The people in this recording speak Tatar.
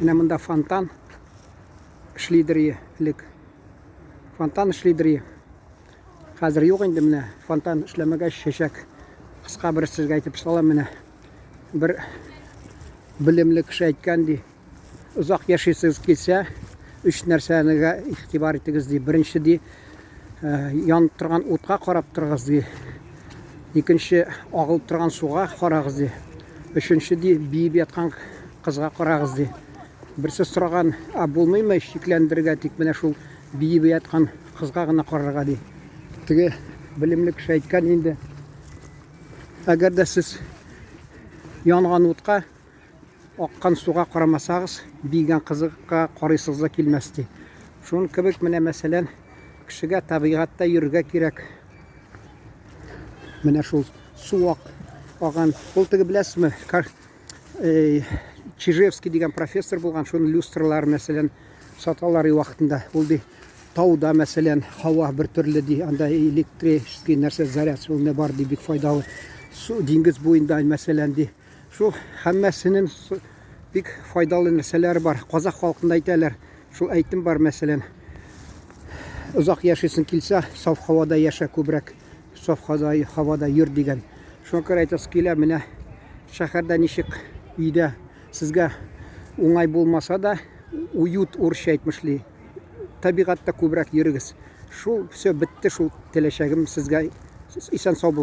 Менә монда фонтан эшлидер элек. Фонтан эшлидер. Хәзер юк инде менә. Фонтан эшләмәгәч чәчәк. Кыска бер сезгә әйтеп салам менә. Бер белемле кеше әйткән ди. Узак яшисез килсә, 3 нәрсәгә игътибар итегез ди. Беренче ди, янып торган утка карап торыгыз ди. Икенче, агылып торган суга карагыз ди. Өченче ди, биеп яткан кызга карагыз ди. Берсе сораган, булмыймы шикләндергә, тик менә шул биеп яткан кызга гына карарга ди. Теге белемле кеше әйткән инде. Әгәр дә сез янган утка, аккан суга карамасагыз, бигән кызга карыйсыз да килмәс ди. Шуның кебек менә мәсәлән, кешегә табигатьтә йөрергә кирәк. Менә шул су аган. Ул теге беләсезме? Чижевский дигән профессор булган, шуның люстрлар мәсәлән саталар вакытында. Ул ди, тауда мәсәлән һава бер төрле ди, анда электрический нәрсә заряд шуны бар ди, бик файдалы. Су диңгез буенда мәсәлән ди. Шул һәммәсенең бик файдалы нәрсәләре бар. Казак халкында әйтәләр. Шул әйтем бар мәсәлән. Узак яшисең килсә, саф һавада яшә күбрәк. Саф һавада йөр дигән. Шуңа күрә әйтәс килә, менә шәһәрдә ничек өйдә сезгә уңай булмаса да, уют урысча әйтмешли. Табигатьтә күбрәк йөрегез. Шул все бетте, шул теләчәгем сезгә исән сау